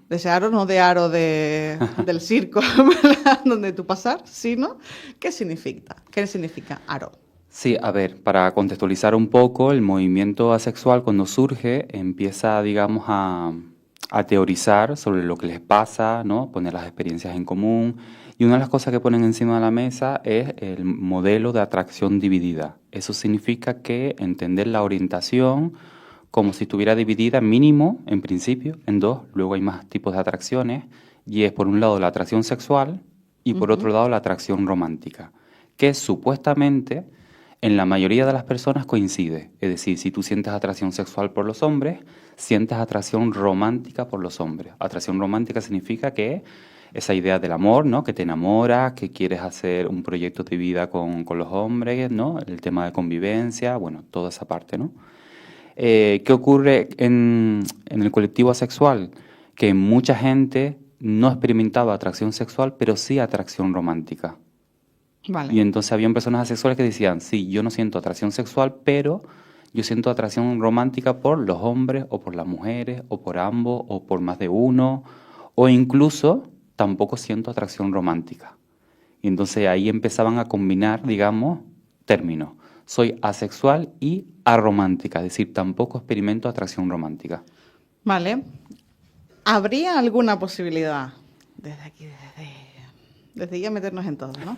De ese aro, no de aro del circo, ¿verdad? Donde tú pasar, sino ¿qué significa? ¿Qué significa aro? Sí, a ver, para contextualizar un poco, el movimiento asexual cuando surge empieza, digamos, a teorizar sobre lo que les pasa, ¿no? Poner las experiencias en común. Y una de las cosas que ponen encima de la mesa es el modelo de atracción dividida. Eso significa que entender la orientación como si estuviera dividida mínimo, en principio, en dos. Luego hay más tipos de atracciones. Y es por un lado la atracción sexual y por otro lado la atracción romántica. Que supuestamente en la mayoría de las personas coincide. Es decir, si tú sientes atracción sexual por los hombres, sientes atracción romántica por los hombres. Atracción romántica significa que esa idea del amor, ¿no? Que te enamoras, que quieres hacer un proyecto de vida con los hombres, ¿no? El tema de convivencia, bueno, toda esa parte, ¿no? ¿Qué ocurre en el colectivo asexual? Que mucha gente no experimentaba atracción sexual, pero sí atracción romántica. Vale. Y entonces habían personas asexuales que decían, sí, yo no siento atracción sexual, pero yo siento atracción romántica por los hombres, o por las mujeres, o por ambos, o por más de uno, o incluso tampoco siento atracción romántica. Y entonces ahí empezaban a combinar, digamos, términos. Soy asexual y aromántica, es decir, tampoco experimento atracción romántica. Vale. ¿Habría alguna posibilidad, desde aquí, desde ya meternos en todo, ¿no?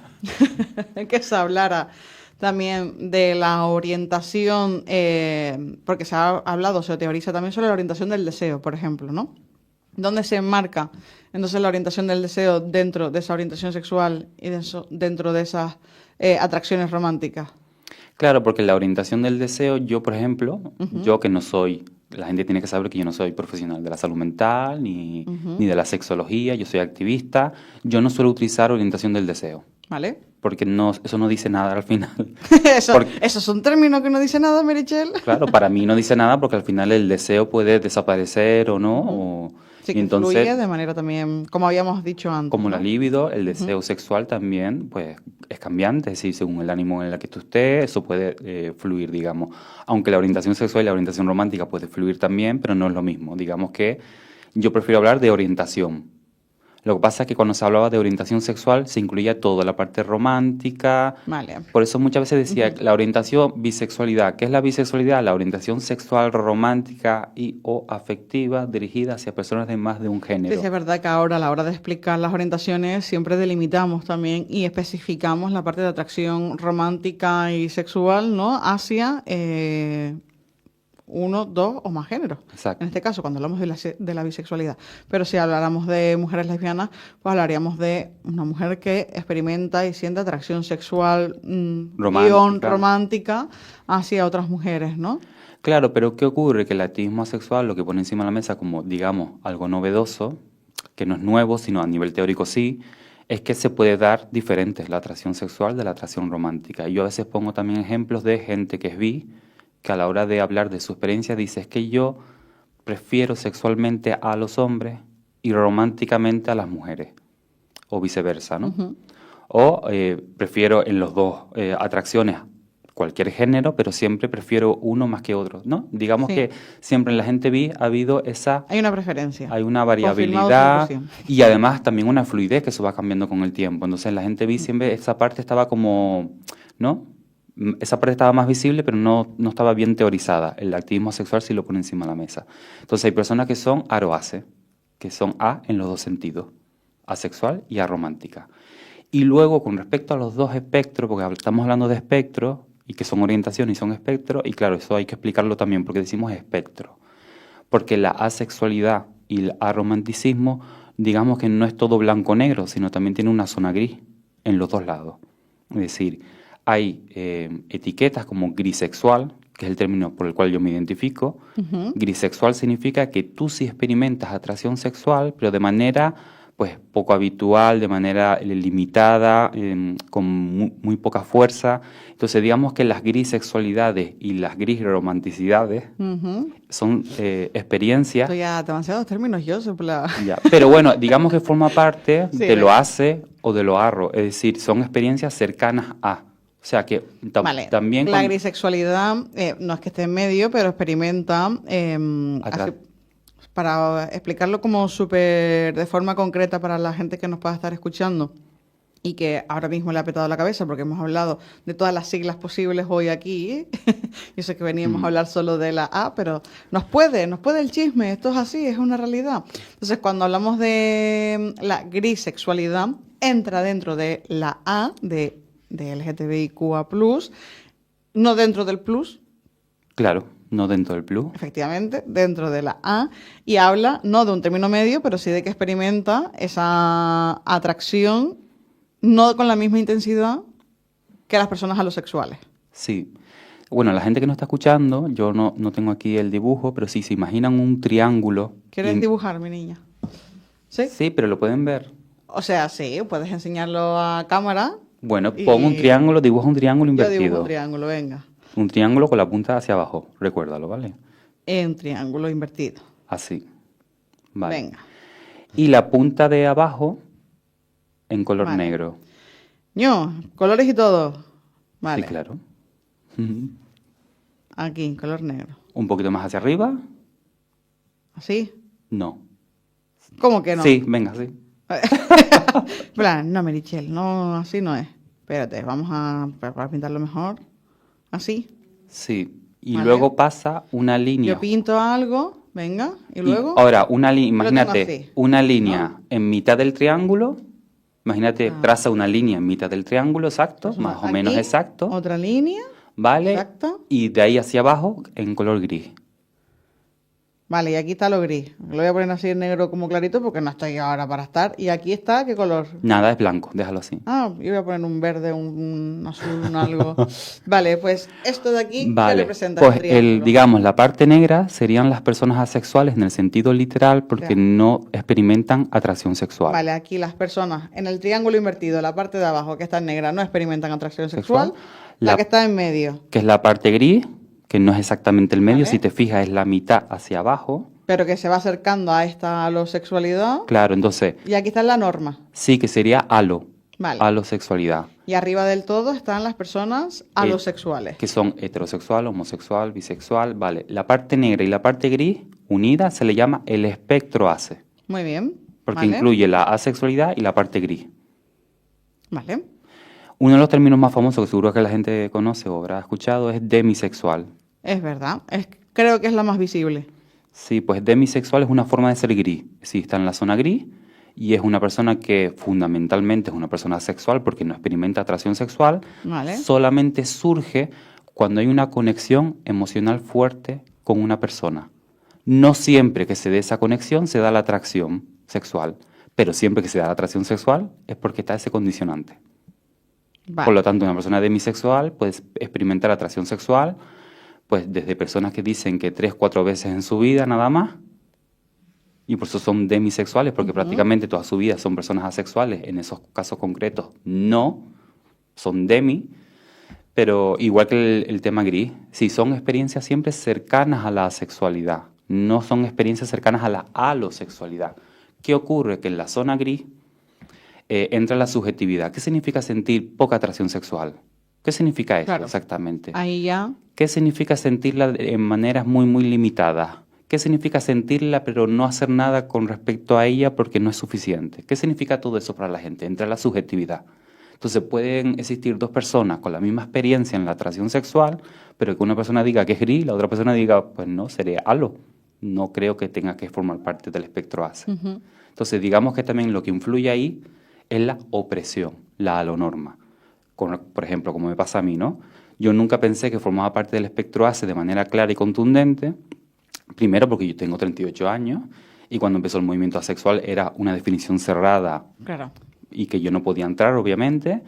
Que se hablara también de la orientación, porque se ha hablado, se teoriza también sobre la orientación del deseo, por ejemplo, ¿no? ¿Dónde se enmarca entonces la orientación del deseo dentro de esa orientación sexual y dentro de esas atracciones románticas? Claro, porque la orientación del deseo, yo, por ejemplo, yo que no soy, la gente tiene que saber que yo no soy profesional de la salud mental ni de la sexología, yo soy activista, yo no suelo utilizar orientación del deseo. ¿Vale? Porque eso no dice nada al final. Eso es un término que no dice nada, Meritxell. Claro, para mí no dice nada porque al final el deseo puede desaparecer o no. Sí, que entonces, fluye de manera también, como habíamos dicho antes. Como la libido, el deseo sexual también pues es cambiante, es decir, según el ánimo en el que tú estés, eso puede fluir, digamos. Aunque la orientación sexual y la orientación romántica puede fluir también, pero no es lo mismo. Digamos que yo prefiero hablar de orientación. Lo que pasa es que cuando se hablaba de orientación sexual se incluía toda la parte romántica. Vale. Por eso muchas veces decía la orientación bisexualidad. ¿Qué es la bisexualidad? La orientación sexual romántica y o afectiva dirigida hacia personas de más de un género. Sí, sí, es verdad que ahora a la hora de explicar las orientaciones siempre delimitamos también y especificamos la parte de atracción romántica y sexual, ¿no? Hacia uno, dos o más géneros. Exacto. En este caso, cuando hablamos de la bisexualidad. Pero si habláramos de mujeres lesbianas, pues hablaríamos de una mujer que experimenta y siente atracción sexual romántica hacia otras mujeres, ¿no? Claro, pero ¿qué ocurre? Que el activismo asexual lo que pone encima de la mesa como, digamos, algo novedoso, que no es nuevo, sino a nivel teórico sí, es que se puede dar diferentes la atracción sexual de la atracción romántica. Y yo a veces pongo también ejemplos de gente que es bi, que a la hora de hablar de su experiencia dice es que yo prefiero sexualmente a los hombres y románticamente a las mujeres, o viceversa, ¿no? Uh-huh. O prefiero en los dos atracciones cualquier género, pero siempre prefiero uno más que otro, ¿no? Digamos Sí. que siempre en la gente bi ha habido esa... Hay una preferencia. Hay una Confirmado variabilidad 100%. y además también una fluidez que eso va cambiando con el tiempo. Entonces la gente bi siempre esa parte estaba como, ¿no? Esa parte estaba más visible, pero no estaba bien teorizada. El activismo sexual sí lo pone encima de la mesa. Entonces hay personas que son aroase, que son A en los dos sentidos, asexual y aromántica. Y luego, con respecto a los dos espectros, porque estamos hablando de espectros, y que son orientaciones y son espectros, y claro, eso hay que explicarlo también, porque decimos espectro. Porque la asexualidad y el aromanticismo, digamos que no es todo blanco-negro, sino también tiene una zona gris en los dos lados. Es decir, hay etiquetas como grisexual, que es el término por el cual yo me identifico. Uh-huh. Grisexual significa que tú sí experimentas atracción sexual, pero de manera pues poco habitual, de manera limitada, con muy poca fuerza. Entonces digamos que las grisexualidades y las grisromanticidades Uh-huh. son experiencias. Esto ya demasiados términos, yo Ya, pero bueno, digamos que forma parte Sí, de lo hace o de lo arro, es decir, son experiencias cercanas a. O sea que Vale. también... La grisexualidad no es que esté en medio, pero experimenta, para explicarlo como súper de forma concreta para la gente que nos pueda estar escuchando y que ahora mismo le ha petado la cabeza porque hemos hablado de todas las siglas posibles hoy aquí. Yo sé que veníamos a hablar solo de la A, pero nos puede el chisme, esto es así, es una realidad. Entonces, cuando hablamos de la grisexualidad, entra dentro de la A de LGTBIQA+, no dentro del plus. Claro, no dentro del plus. Efectivamente, dentro de la A, y habla no de un término medio, pero sí de que experimenta esa atracción no con la misma intensidad que las personas alosexuales. Sí. Bueno, la gente que nos está escuchando, yo no tengo aquí el dibujo, pero sí se imaginan un triángulo. ¿Quieres dibujar, mi niña? ¿Sí? Sí, pero lo pueden ver. O sea, sí, puedes enseñarlo a cámara. Bueno, pon un triángulo, dibuja un triángulo invertido. Yo dibujo un triángulo, venga. Un triángulo con la punta hacia abajo, recuérdalo, ¿vale? Un triángulo invertido. Así. Vale. Venga. Y la punta de abajo en color Vale. negro. Ño, colores y todo. Vale. Sí, claro. Aquí, en color negro. Un poquito más hacia arriba. ¿Así? No. ¿Cómo que no? Sí, venga, sí. Plan, no, Merichel, no, así no es. Espérate, vamos para pintarlo mejor. ¿Así? Sí. Y Vale. luego pasa una línea. Yo pinto algo, venga, y Y luego... ahora, imagínate, Lo tengo así. una línea en mitad del triángulo. Imagínate, traza una línea en mitad del triángulo, exacto, más o aquí, menos exacto. Otra línea, ¿Vale? exacto. Y de ahí hacia abajo en color gris. Vale, y aquí está lo gris. Lo voy a poner así en negro como clarito porque no estoy ahora para estar. Y aquí está, ¿qué color? Nada, es blanco, déjalo así. Ah, yo voy a poner un verde, un azul, un algo. Vale, pues esto de aquí, ¿qué Vale, representa? pues el triángulo? digamos, la parte negra serían las personas asexuales en el sentido literal porque Ya. no experimentan atracción sexual. Vale, aquí las personas en el triángulo invertido, la parte de abajo que está en negra, no experimentan atracción sexual. Sexual. La La- que está en medio, Que es la parte gris, que no es exactamente el medio, Vale. si te fijas es la mitad hacia abajo. pero que se va acercando a esta alosexualidad. Claro, entonces Y aquí está la norma. sí que sería alo, Vale. alosexualidad, Y arriba del todo están las personas alosexuales. que son heterosexual, homosexual, bisexual, vale. La parte negra y la parte gris unida se le llama el espectro ACE. Muy bien. porque Vale. incluye la asexualidad y la parte gris. Vale. Uno de los términos más famosos que seguro que la gente conoce o habrá escuchado es demisexual. Es verdad. Creo que es la más visible. Sí, pues demisexual es una forma de ser gris. Sí, está en la zona gris y es una persona que fundamentalmente es una persona sexual porque no experimenta atracción sexual. Vale. Solamente surge cuando hay una conexión emocional fuerte con una persona. No siempre que se dé esa conexión se da la atracción sexual, pero siempre que se da la atracción sexual es porque está ese condicionante. Vale. Por lo tanto, una persona demisexual puede experimentar atracción sexual, pues desde personas que dicen que 3-4 veces en su vida nada más, y por eso son demisexuales, porque prácticamente toda su vida son personas asexuales. En esos casos concretos no, son demi, pero igual que el tema gris, sí son experiencias siempre cercanas a la sexualidad, no son experiencias cercanas a la alosexualidad. ¿Qué ocurre? Que en la zona gris entra la subjetividad. ¿Qué significa sentir poca atracción sexual? ¿Qué significa eso exactamente? Ahí ya. ¿Qué significa sentirla en maneras muy, muy limitadas? ¿Qué significa sentirla pero no hacer nada con respecto a ella porque no es suficiente? ¿Qué significa todo eso para la gente? Entra la subjetividad. Entonces pueden existir dos personas con la misma experiencia en la atracción sexual, pero que una persona diga que es gris y la otra persona diga, pues no, sería alo. No creo que tenga que formar parte del espectro ASE. Entonces digamos que también lo que influye ahí es la opresión, la alonorma. Por ejemplo, como me pasa a mí, ¿no? Yo nunca pensé que formaba parte del espectro ASE de manera clara y contundente, primero porque yo tengo 38 años y cuando empezó el movimiento asexual era una definición cerrada y que yo no podía entrar, obviamente.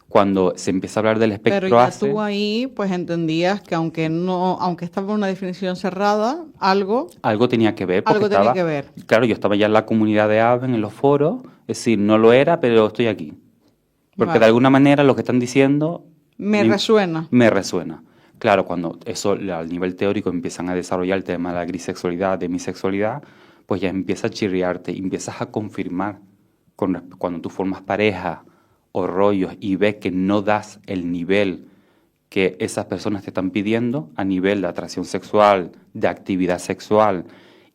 Cuando se empieza a hablar del espectro Pero ya ASE... tú ahí pues entendías que aunque estaba en una definición cerrada, algo tenía que ver. Porque algo tenía que ver. Claro, yo estaba ya en la comunidad de AVEN, en los foros, es decir, no lo era, pero estoy aquí. Porque Vale. de alguna manera lo que están diciendo... Me resuena. Me resuena. Claro, cuando eso al nivel teórico empiezan a desarrollar el tema de la grisexualidad, demisexualidad, pues ya empieza a chirriarte, empiezas a confirmar cuando tú formas pareja o rollos y ves que no das el nivel que esas personas te están pidiendo a nivel de atracción sexual, de actividad sexual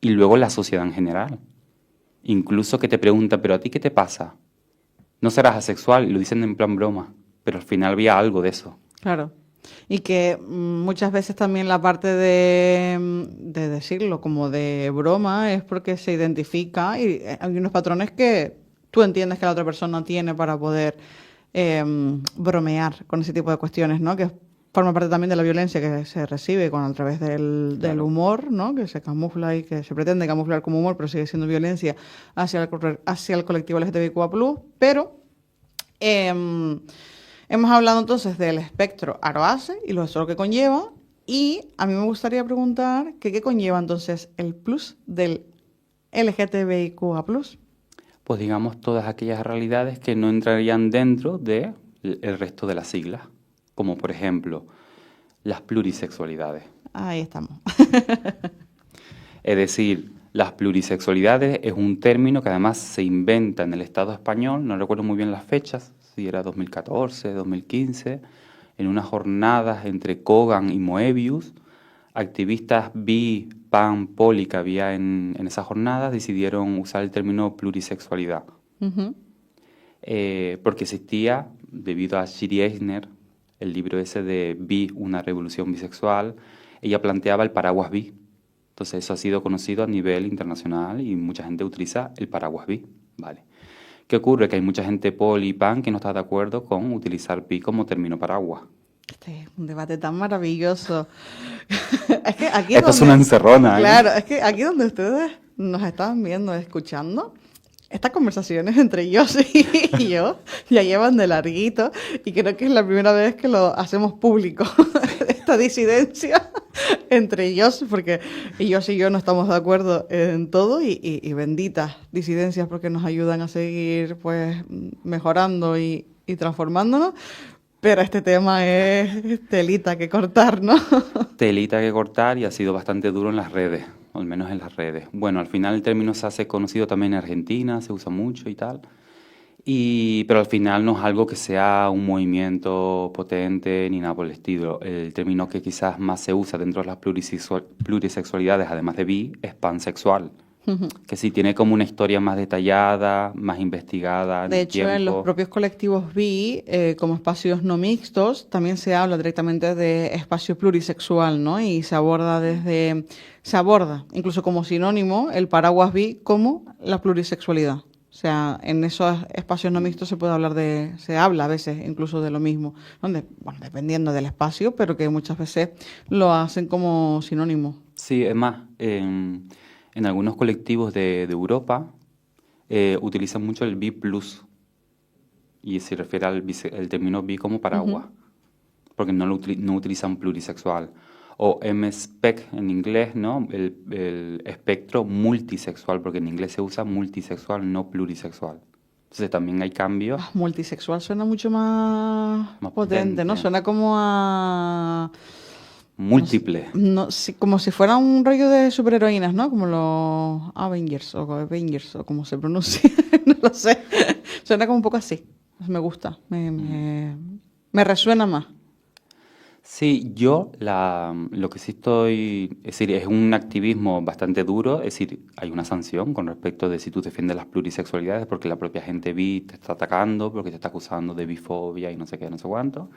y luego la sociedad en general. Incluso que te preguntan, ¿pero a ti qué te pasa? No serás asexual, y lo dicen en plan broma, pero al final había algo de eso. Claro. Y que muchas veces también la parte de decirlo como de broma es porque se identifica y hay unos patrones que tú entiendes que la otra persona tiene para poder bromear con ese tipo de cuestiones, ¿no? Que forma parte también de la violencia que se recibe a través del humor, ¿no? Que se camufla y que se pretende camuflar como humor, pero sigue siendo violencia hacia el colectivo LGTBIQA+. Pero hemos hablado entonces del espectro aro-ASE y lo que conlleva. Y a mí me gustaría preguntar qué conlleva entonces el plus del LGTBIQA+. Pues digamos todas aquellas realidades que no entrarían dentro del resto de las siglas, como por ejemplo las plurisexualidades. Ahí estamos. Es decir, las plurisexualidades es un término que además se inventa en el Estado español, no recuerdo muy bien las fechas, si era 2014, 2015, en unas jornadas entre Kogan y Moebius. Activistas bi, pan, poli que había en esas jornadas decidieron usar el término plurisexualidad. Porque existía, debido a Shiri Eisner, el libro ese de Bi, una revolución bisexual, ella planteaba el paraguas bi. Entonces eso ha sido conocido a nivel internacional y mucha gente utiliza el paraguas bi. Vale. ¿Qué ocurre? Que hay mucha gente poli y pan que no está de acuerdo con utilizar bi como término paraguas. Este es un debate tan maravilloso. Es que aquí Esto es una encerrona. Claro, es que aquí donde ustedes nos estaban viendo, escuchando, estas conversaciones entre Yossi y yo ya llevan de larguito y creo que es la primera vez que lo hacemos público, esta disidencia entre Yossi, porque Yossi y yo no estamos de acuerdo en todo y benditas disidencias porque nos ayudan a seguir pues mejorando y transformándonos. Pero este tema es telita que cortar, ¿no? Telita que cortar y ha sido bastante duro en las redes, o al menos en las redes. Bueno, al final el término se hace conocido también en Argentina, se usa mucho y tal. Pero al final no es algo que sea un movimiento potente ni nada por el estilo. El término que quizás más se usa dentro de las plurisexualidades, además de bi, es pansexual. que sí tiene como una historia más detallada, más investigada. De hecho, en los propios colectivos bi, como espacios no mixtos, también se habla directamente de espacio plurisexual, ¿no? Y se aborda incluso como sinónimo el paraguas bi como la plurisexualidad. O sea, en esos espacios no mixtos se habla a veces incluso de lo mismo, donde, bueno, dependiendo del espacio, pero que muchas veces lo hacen como sinónimo. Sí, es más, en algunos colectivos de Europa utilizan mucho el bi plus y se refiere al término bi como paraguas, porque no utilizan plurisexual. O M-spec en inglés, ¿no? El espectro multisexual, porque en inglés se usa multisexual, no plurisexual. Entonces también hay cambios. Multisexual suena mucho más potente, ¿no? Suena como a... múltiple. Como si fuera un rollo de superheroínas, ¿no? Como los Avengers o como se pronuncia, no lo sé. Suena como un poco así. Me gusta, me resuena más. Sí, yo lo que sí estoy, es decir, es un activismo bastante duro, es decir, hay una sanción con respecto de si tú defiendes las plurisexualidades porque la propia gente bi te está atacando, porque te está acusando de bifobia y no sé qué, no sé cuánto.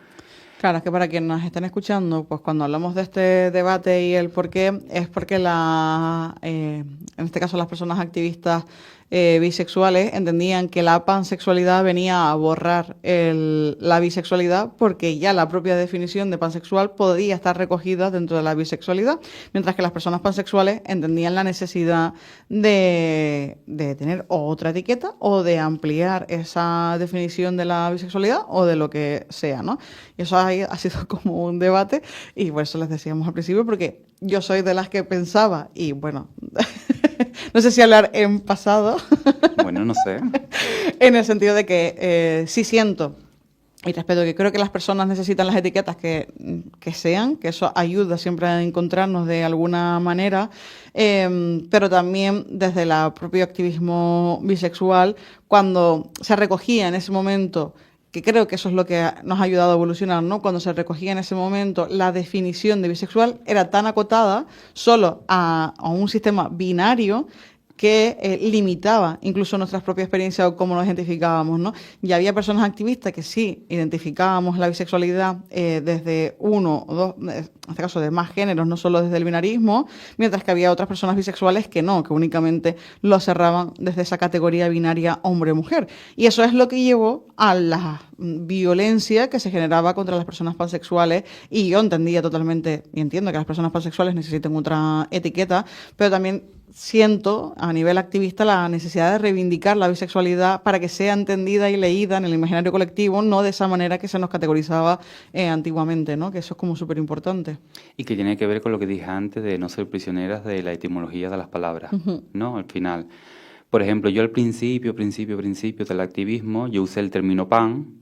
Claro, es que para quienes nos estén escuchando, pues cuando hablamos de este debate y el por qué, es porque en este caso las personas activistas bisexuales entendían que la pansexualidad venía a borrar la bisexualidad porque ya la propia definición de pansexual podía estar recogida dentro de la bisexualidad, mientras que las personas pansexuales entendían la necesidad de tener otra etiqueta o de ampliar esa definición de la bisexualidad o de lo que sea, ¿no? Y eso ha sido como un debate y por eso les decíamos al principio, porque yo soy de las que pensaba y bueno... No sé si hablar en pasado. Bueno, no sé. En el sentido de que sí siento y respeto que creo que las personas necesitan las etiquetas que sean, que eso ayuda siempre a encontrarnos de alguna manera, pero también desde el propio activismo bisexual, cuando se recogía en ese momento, que creo que eso es lo que nos ha ayudado a evolucionar, ¿no? Cuando se recogía en ese momento la definición de bisexual era tan acotada solo a un sistema binario que limitaba incluso nuestra propia experiencia o cómo nos identificábamos, ¿no? Y había personas activistas que sí identificábamos la bisexualidad desde uno o dos, en este caso de más géneros, no solo desde el binarismo, mientras que había otras personas bisexuales que no, que únicamente lo cerraban desde esa categoría binaria hombre-mujer. Y eso es lo que llevó a la violencia que se generaba contra las personas pansexuales, y yo entendía totalmente y entiendo que las personas pansexuales necesitan otra etiqueta, pero también siento a nivel activista la necesidad de reivindicar la bisexualidad para que sea entendida y leída en el imaginario colectivo, no de esa manera que se nos categorizaba antiguamente, ¿no? Que eso es como súper importante. Y que tiene que ver con lo que dije antes de no ser prisioneras de la etimología de las palabras, ¿no? Al final. Por ejemplo, yo al principio del activismo, yo usé el término pan,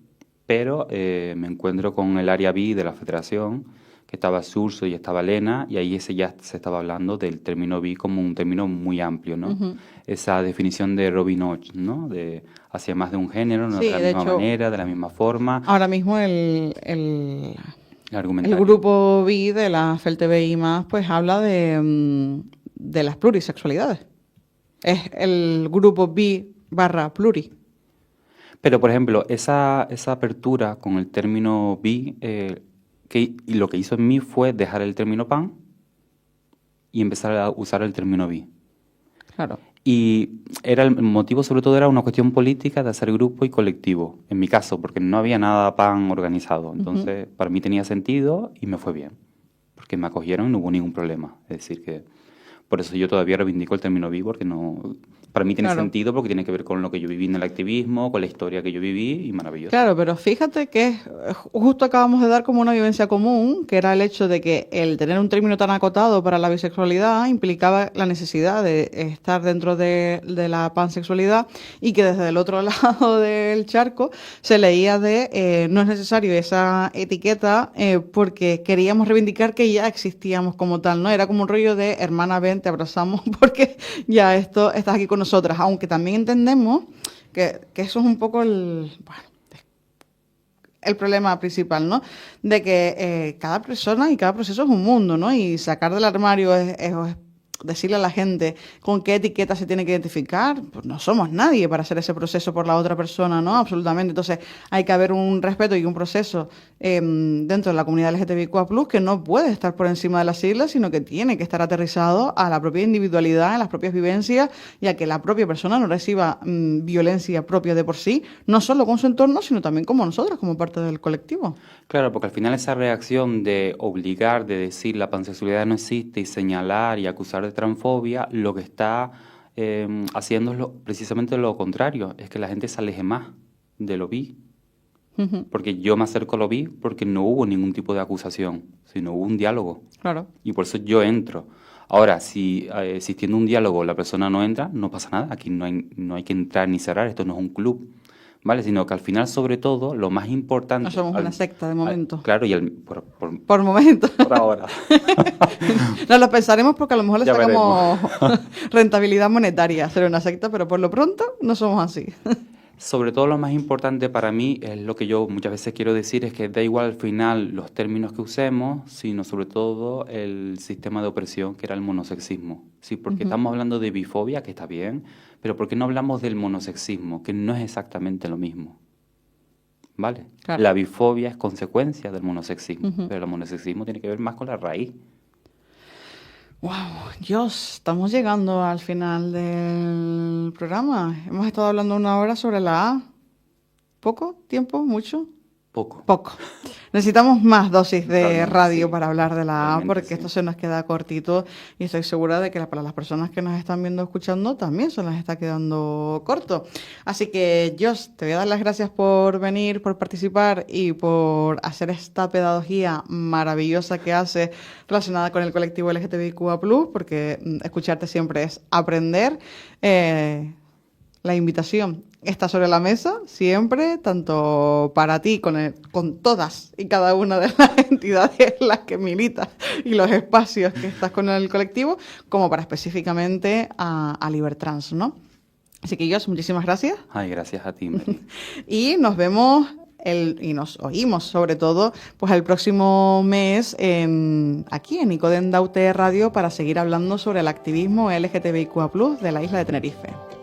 pero me encuentro con el área bi de la federación, que estaba Surso y estaba Lena, y ahí ya se estaba hablando del término bi como un término muy amplio, ¿no? Esa definición de Robin Hodge, ¿no? De hacia más de un género, no, sí, de la misma manera, de la misma forma. Ahora mismo el grupo bi de la FELTBI+, pues habla de las plurisexualidades. Es el grupo bi/pluri. Pero, por ejemplo, esa apertura con el término bi, y lo que hizo en mí fue dejar el término pan y empezar a usar el término bi. Claro. Y el motivo sobre todo era una cuestión política de hacer grupo y colectivo, en mi caso, porque no había nada pan organizado. Entonces, para mí tenía sentido y me fue bien, porque me acogieron y no hubo ningún problema. Es decir, que por eso yo todavía reivindico el término bi, porque no... Para mí tiene sentido porque tiene que ver con lo que yo viví en el activismo, con la historia que yo viví, y maravilloso. Claro, pero fíjate que justo acabamos de dar como una vivencia común, que era el hecho de que el tener un término tan acotado para la bisexualidad implicaba la necesidad de estar dentro de la pansexualidad, y que desde el otro lado del charco se leía no es necesario esa etiqueta porque queríamos reivindicar que ya existíamos como tal, ¿no? Era como un rollo de hermana, ven, te abrazamos porque ya estás aquí con nosotras, aunque también entendemos que eso es un poco el problema principal, ¿no? De que cada persona y cada proceso es un mundo, ¿no? Y sacar del armario es decirle a la gente con qué etiqueta se tiene que identificar, pues no somos nadie para hacer ese proceso por la otra persona, ¿no? Absolutamente. Entonces hay que haber un respeto y un proceso dentro de la comunidad LGTBIQA+, que no puede estar por encima de las siglas, sino que tiene que estar aterrizado a la propia individualidad, a las propias vivencias y a que la propia persona no reciba violencia propia de por sí, no solo con su entorno, sino también como nosotros, como parte del colectivo. Claro, porque al final esa reacción de obligar, de decir la pansexualidad no existe y señalar y acusar de transfobia, lo que está haciendo es precisamente lo contrario, es que la gente se aleje más de lo bi. Porque yo me acerco a lo bi porque no hubo ningún tipo de acusación, sino hubo un diálogo. Claro. Y por eso yo entro. Ahora, si existiendo un diálogo la persona no entra, no pasa nada. Aquí no hay que entrar ni cerrar, esto no es un club, ¿vale? Sino que al final, sobre todo, lo más importante... No somos una secta de momento. Claro, y por momento. Por ahora. No lo pensaremos porque a lo mejor le sacamos rentabilidad monetaria ser una secta, pero por lo pronto no somos así. Sobre todo lo más importante para mí, es lo que yo muchas veces quiero decir, es que da igual al final los términos que usemos, sino sobre todo el sistema de opresión que era el monosexismo. Sí, porque estamos hablando de bifobia, que está bien, pero ¿por qué no hablamos del monosexismo, que no es exactamente lo mismo? ¿Vale? Claro. La bifobia es consecuencia del monosexismo, pero el monosexismo tiene que ver más con la raíz. Wow, Dios, estamos llegando al final del programa. Hemos estado hablando 1 hora sobre la A. ¿Poco? ¿Tiempo? ¿Mucho? Poco. Necesitamos más dosis de radio para hablar de la A, porque esto se nos queda cortito y estoy segura de que para las personas que nos están viendo escuchando también se nos está quedando corto. Así que, Josh, te voy a dar las gracias por venir, por participar y por hacer esta pedagogía maravillosa que haces relacionada con el colectivo LGTBIQA+, porque escucharte siempre es aprender. La invitación está sobre la mesa siempre, tanto para ti, con todas y cada una de las entidades en las que militas y los espacios que estás con el colectivo, como para específicamente a Libertrans, ¿no? Así que, Josh, muchísimas gracias. Ay, gracias a ti, Mary. Y nos vemos y nos oímos, sobre todo, pues el próximo mes aquí en Nicodem Daute Radio para seguir hablando sobre el activismo LGTBIQA+ de la isla de Tenerife.